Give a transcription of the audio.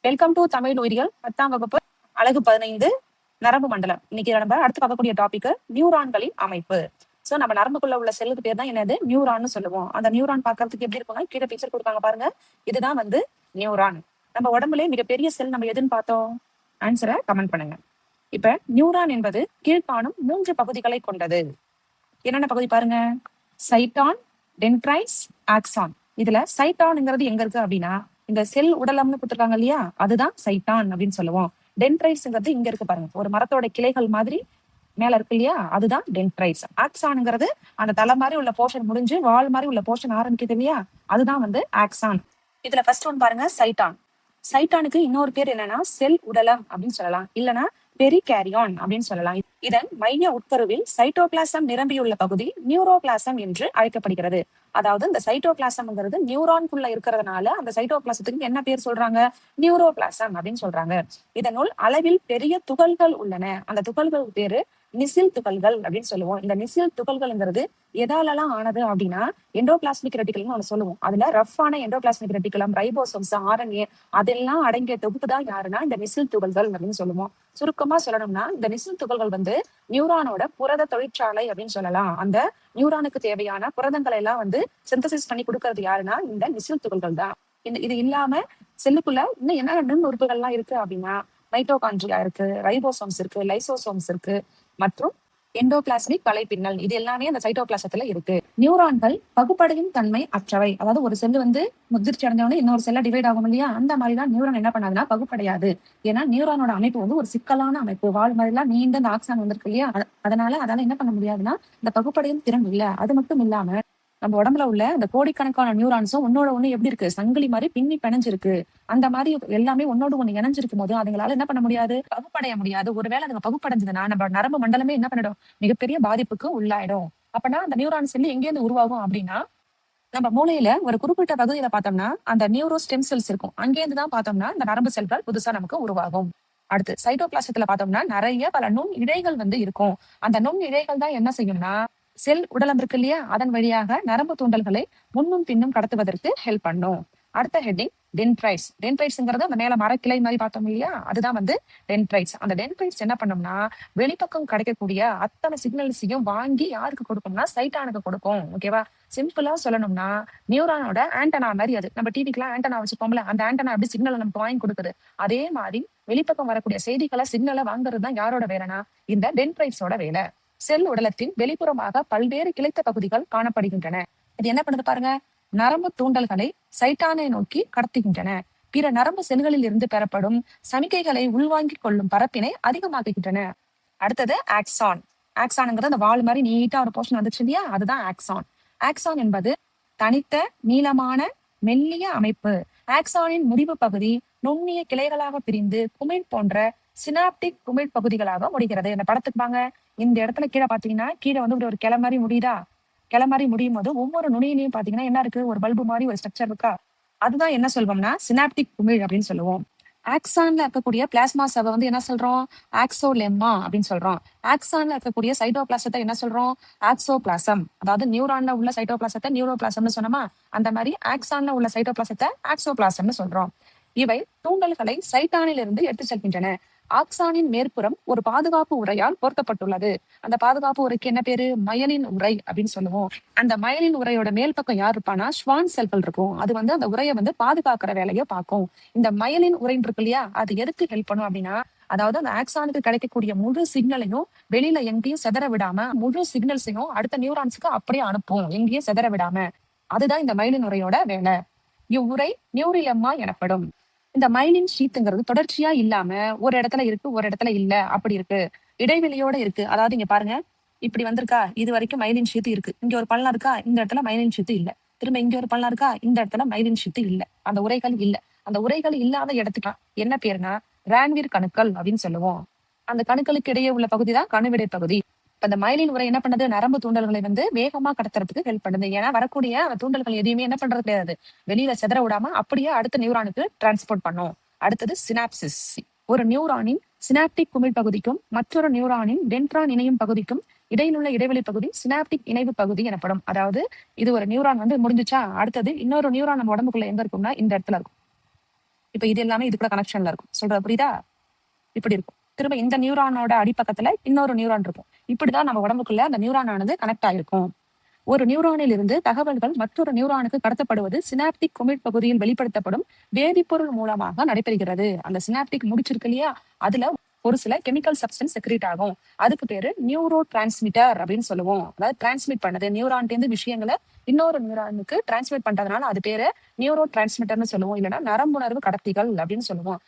Welcome to Tamil உயிரியல் 10ஆம் வகுப்பு அழகு 15 நரம்பு மண்டலம். இன்னைக்கு நம்ம அடுத்து பார்க்கக்கூடிய டாபிக் நியூரான்களின் அமைப்பு. சோ நம்ம நரம்புக்குள்ள உள்ள செல்லுக்கு பேர் தான் என்னது, நியூரான்னு சொல்லுவோம். அந்த நியூரான் பார்க்கறதுக்கு எப்படி இருப்பாங்க, கீழே பிக்சர் கொடுப்பாங்க பாருங்க. இதுதான் நியூரான். நம்ம உடம்புல மிகப்பெரிய செல் நம்ம எதுன்னு பார்த்தோம்? ஆன்சரை கமெண்ட் பண்ணுங்க. இப்ப நியூரான் என்பது கீழ்காணும் 3 பகுதிகளை கொண்டது. என்னென்ன பகுதி பாருங்க? சைட்டான், டென்ட்ரைட்ஸ், ஆக்சான். இதுல சைட்டான்ங்கிறது எங்க இருக்கு அப்படின்னா, இந்த செல் உடலம்னு கொடுத்துருக்காங்க இல்லையா, அதுதான் சைட்டான் அப்படின்னு சொல்லுவோம். டென்ட்ரைட்ஸ்ங்கிறது இங்க இருக்கு பாருங்க, ஒரு மரத்தோட கிளைகள் மாதிரி மேல இருக்கு இல்லையா, அதுதான் டென்ட்ரைட்ஸ். ஆக்சான்ங்கிறது அந்த தலை மாதிரி உள்ள போர்ஷன் முடிஞ்சு வால் மாதிரி உள்ள போர்ஷன் ஆரம்பிக்குது இல்லையா, அதுதான் ஆக்சான். இதுல ஃபர்ஸ்ட் ஒன் பாருங்க, சைட்டான். சைட்டானுக்கு இன்னொரு பேர் என்னன்னா செல் உடலம் அப்படின்னு சொல்லலாம், இல்லைன்னா பெரிகேரியான் அப்படின்னு சொல்லலாம். இதன் மைய உட்கருவில் சைட்டோபிளாசம் நிரம்பியுள்ள பகுதி நியூரோபிளாசம் என்று அழைக்கப்படுகிறது. அதாவது இந்த சைட்டோபிளாசம்ங்கிறது நியூரான்குள்ள இருக்கிறதுனால அந்த சைட்டோபிளாசத்துக்கு என்ன பேர் சொல்றாங்க? நியூரோபிளாசம் அப்படின்னு சொல்றாங்க. இதனுள் அளவில் பெரிய துகள்கள் உள்ளன. அந்த துகள்கள் பேரு நிசில் துகள்கள் அப்படின்னு சொல்லுவோம். இந்த நிசில் துகள்கள்ங்கிறது எதாலெல்லாம் ஆனது அப்படின்னா, எண்டோபிளாஸ்மிக் ரெட்டிகுலம்னு ஒண்ணு சொல்லுவோம். அதுல ரஃப்பான எண்டோபிளாஸ்மிக் ரெட்டிகுலம், ரைபோசோம்ஸ், RNA அதெல்லாம் அடங்கிய தொகுப்பு தான் யாருன்னா இந்த நிசில் துகள்கள் அப்படின்னு சொல்லுவோம். சுருக்கமா சொல்லணும்னா, இந்த நிசில் துகள்கள் நியூரானோட புரத தொழிற்சாலை அப்படின்னு சொல்லலாம். அந்த நியூரானுக்கு தேவையான புரதங்களை எல்லாம் சிந்தசிஸ் பண்ணி கொடுக்கறது யாருன்னா இந்த நிசில் துகள்கள் தான். இது இல்லாம செல்லுக்குள்ள இன்னும் என்ன நுண் உறுப்புகள்லாம் இருக்கு அப்படின்னா, மைட்டோகாண்ட்ரியா இருக்கு, ரைபோசோம்ஸ் இருக்கு, லைசோசோம்ஸ் இருக்கு, மற்றும் எண்டோபிளாஸ்மிக் வலைப்பின்னல். இது எல்லாமே அந்த சைட்டோபிளாசத்துல இருக்கு. நியூரான்கள் பகுப்படையும் தன்மை அற்றவை. அதாவது ஒரு செல் முதிர்ச்சி அடைஞ்சவொடனே இன்னொரு செல்ல டிவைட் ஆகும் இல்லையா, அந்த மாதிரிதான் நியூரான் என்ன பண்ணாதுன்னா பகுப்படையாது. ஏன்னா நியூரானோட அமைப்பு ஒரு சிக்கலான அமைப்பு. வால் மாதிரிலாம் நீண்ட அந்த ஆக்சான் வந்திருக்கு இல்லையா, அதால என்ன பண்ண முடியாதுன்னா இந்த பகுப்படையும் திறன் இல்ல. அது மட்டும் இல்லாம நம்ம உடம்புல உள்ள அந்த கோடிக்கணக்கான நியூரான்ஸும் ஒன்னோட ஒண்ணு எப்படி இருக்கு, சங்கிலி மாதிரி பின்னி பிணைஞ்சிருக்கு. அந்த மாதிரி எல்லாமே ஒன்னோட ஒண்ணு இணைஞ்சிருக்கும் போது அதுங்களால என்ன பண்ண முடியாது, பகுப்படைய முடியாது. ஒருவேளை அதுங்க பகுப்படைஞ்சதுன்னா நம்ம நரம்பு மண்டலமே என்ன பண்ணிடும், மிகப்பெரிய பாதிப்புக்கு உள்ளாயிடும். அப்பனா அந்த நியூரான் செல் எங்கேருந்து உருவாகும் அப்படின்னா, நம்ம மூளையில ஒரு குறிப்பிட்ட பகுதியில பார்த்தோம்னா அந்த நியூரோ ஸ்டெம் செல்ஸ் இருக்கும். அங்கேருந்து தான் பார்த்தோம்னா இந்த நரம்பு செல்கள் புதுசா நமக்கு உருவாகும். அடுத்து சைட்டோபிளாசத்துல பார்த்தோம்னா நிறைய பல நுண் இழைகள் இருக்கும். அந்த நுண் இழைகள் தான் என்ன செய்யும்னா, செல் உடலம் இருக்கு இல்லையா, அதன் வழியாக நரம்பு தூண்டல்களை முன்னும் பின்னும் கடத்துவதற்கு ஹெல்ப் பண்ணும். அடுத்த ஹெட்டிங் டென்ட்ரைட்ஸ். டென்ட்ரைட்ஸ்ங்கிறது அந்த மேல மரக்கிளை மாதிரி பார்த்தோம் இல்லையா, அதுதான் டென்ட்ரைட்ஸ். அந்த டென்ட்ரைட்ஸ் என்ன பண்ணோம்னா, வெளிப்பக்கம் கிடைக்கக்கூடிய அத்தனை சிக்னல்ஸையும் வாங்கி யாருக்கு கொடுக்கும்னா சைட்டானுக்கு கொடுக்கும். ஓகேவா? சிம்பிளா சொல்லணும்னா, நியூரானோட ஆண்டனா மாதிரி அது. நம்ம டிவிக்கெல்லாம் ஆண்டனா வச்சுப்போம்ல, அந்த ஆண்டனா அப்படி சிக்னலை நமக்கு வாங்கி கொடுக்குது. அதே மாதிரி வெளிப்பக்கம் வரக்கூடிய செய்திகளை சிக்னலை வாங்குறது தான் யாரோட வேலைனா இந்த டென்ட்ரைட்ஸோட வேலை. செல் உடலத்தின் வெளிப்புறமாக பல்வேறு கிளைத்த பகுதிகள் காணப்படுகின்றன. இது என்ன பண்ணுது பாருங்க, நரம்பு தூண்டல்களை சைட்டானை நோக்கி கடத்துகின்றன. பிற நரம்பு செல்களில் இருந்து பெறப்படும் சமிக்கைகளை உள்வாங்கிக் கொள்ளும் பரப்பினை அதிகமாக்குகின்றன. அடுத்தது ஆக்சான். ஆக்சான்ங்கிறது அந்த வால் மாதிரி நீட்டா ஒரு போர்ஷன் வந்துச்சு இல்லையா, அதுதான் ஆக்சான். ஆக்சான் என்பது தனித்த நீளமான மெல்லிய அமைப்பு. ஆக்சானின் முடிவு பகுதி நுண்ணிய கிளைகளாக பிரிந்து குமிழ் போன்ற சினாப்டிக் குமிழ் பகுதிகளாக முடிகிறது. இந்த படத்துக்கு வாங்க. இந்த இடத்துல கீழே பாத்தீங்கன்னா, கீழே ஒரு கிளை மாதிரி முடியுதா, கிளை மாதிரி முடியும் போது ஒவ்வொரு நுனியிலையும் பாத்தீங்கன்னா என்ன இருக்கு, ஒரு பல்பு மாதிரி ஒரு ஸ்ட்ரக்சர் இருக்கா, அதுதான் என்ன சொல்வோம்னா சினாப்டிக் குமிழ் அப்படின்னு சொல்லுவோம். ஆக்சான்ல இருக்கக்கூடிய பிளாஸ்மா சவை என்ன சொல்றோம், ஆக்சோலெம்மா அப்படின்னு சொல்றோம். ஆக்சான்ல இருக்கக்கூடிய சைட்டோபிளாசத்தை என்ன சொல்றோம், ஆக்சோபிளாசம். அதாவது நியூரான்ல உள்ள சைட்டோபிளாசத்தை நியூரோபிளாசம்னு சொன்னோமா, அந்த மாதிரி ஆக்சான்ல உள்ள சைட்டோபிளாசத்தை ஆக்சோபிளாசம்னு சொல்றோம். இவை தூண்டல்களை சைட்டானில் இருந்து எடுத்து செல்கின்றன. ஆக்சானின் மேற்புறம் ஒரு பாதுகாப்பு உரையால் பொருத்தப்பட்டுள்ளது. அந்த பாதுகாப்பு உரைக்கு என்ன பேரு, மயலின் உரை அப்படின்னு சொல்லுவோம். அந்த மயலின் உரையோட மேல் பக்கம் யார் இருப்பானா, ஸ்வான் செல்கள் இருக்கும். அது அந்த உரையை பாதுகாக்கிற வேலையை பார்க்கும். இந்த மயலின் உரைன்னு இருக்கு இல்லையா, அது எதுக்கு ஹெல்ப் பண்ணும் அப்படின்னா, அதாவது அந்த ஆக்சானுக்கு கிடைக்கக்கூடிய முழு சிக்னலையும் வெளியில எங்கேயும் செதற விடாம முழு சிக்னல்ஸையும் அடுத்த நியூரான்ஸுக்கு அப்படியே அனுப்பும், எங்கேயும் செதற விடாம. அதுதான் இந்த மயலின் உரையோட வேலை. இவ்வுரை நியூரிலெம்மா எனப்படும். இந்த மைலின் ஷீத்துங்கிறது தொடர்ச்சியா இல்லாம ஒரு இடத்துல இருக்கு, ஒரு இடத்துல இல்ல, அப்படி இருக்கு, இடைவெளியோட இருக்கு. அதாவது இங்க பாருங்க, இப்படி வந்திருக்கா, இது வரைக்கும் மைலின் ஷீத்து இருக்கு, இங்க ஒரு பள்ளம் இருக்கா, இந்த இடத்துல மைலின் ஷீத்து இல்ல, திரும்ப இங்க ஒரு பள்ளம் இருக்கா, இந்த இடத்துல மைலின் ஷீத்து இல்ல, அந்த உரைகள் இல்ல. அந்த உரைகள் இல்லாத இடத்துக்கு என்ன பேருனா ரான்வீர் கணுக்கள் அப்படின்னு சொல்லுவோம். அந்த கணுக்களுக்கு இடையே உள்ள பகுதி தான் கணுவிடை பகுதி. அந்த மயலின் உரை என்ன பண்ணுது, நரம்பு தூண்டல்களை வேகமா கடத்துறதுக்கு ஹெல்ப் பண்ணுது. ஏன்னா வரக்கூடிய அந்த தூண்டல்கள் எதையுமே என்ன பண்றது கிடையாது, வெளியில செதற விடாம அப்படியே அடுத்த நியூரானுக்கு டிரான்ஸ்போர்ட் பண்ணும். அடுத்தது சினாப்சிஸ். ஒரு நியூரானின் சினாப்டிக் குமிழ் பகுதிக்கும் மற்றொரு நியூரானின் டென்ட்ரான் இணையும் பகுதிக்கும் இடையிலுள்ள இடைவெளி பகுதி சினாப்டிக் இணைவு பகுதி எனப்படும். அதாவது இது ஒரு நியூரான் முடிஞ்சுச்சா, அடுத்தது இன்னொரு நியூரான் நம்ம உடம்புக்குள்ள எங்க இருக்கும்னா இந்த இடத்துல இருக்கும். இப்ப இது எல்லாமே இது கூட கனெக்ஷன்ல இருக்கும். சொல்றது புரியுதா? இப்படி இருக்கும். திரும்ப இந்த நியூரானோட அடிப்பக்கத்துல இன்னொரு நியூரான் இருக்கும். இப்படிதான் நம்ம உடம்புக்குள்ள அந்த நியூரான் ஆனது கனெக்ட் ஆயிருக்கும். ஒரு நியூரானில் இருந்து தகவல்கள் மற்றொரு நியூரானுக்கு கடத்தப்படுவது சினாப்டிக் குமிழ் பகுதியில் வெளிப்படுத்தப்படும் வேதிப்பொருள் மூலமாக நடைபெறுகிறது. அந்த சினாப்டிக் முடிச்சிருக்கு இல்லையா, அதுல ஒரு சில கெமிக்கல் சப்ஸ்டன்ஸ் செக்ரேட் ஆகும். அதுக்கு பேரு நியூரோ டிரான்ஸ்மிட்டர் அப்படின்னு சொல்லுவோம். அதாவது டிரான்ஸ்மிட் பண்ணது நியூரான்டேந்து விஷயங்களை இன்னொரு நியூரானுக்கு டிரான்ஸ்மிட் பண்றதுனால அது பேரு நியூரோ டிரான்ஸ்மிட்டர்னு சொல்லுவோம். இல்லைன்னா நரம்புணர்வு கடத்திகள் அப்படின்னு சொல்லுவோம்.